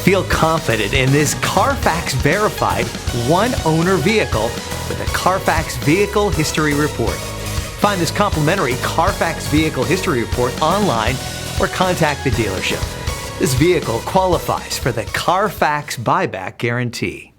Feel confident in this Carfax verified one-owner vehicle with a Carfax Vehicle History Report. Find this complimentary Carfax Vehicle History Report online or contact the dealership. This vehicle qualifies for the Carfax Buyback Guarantee.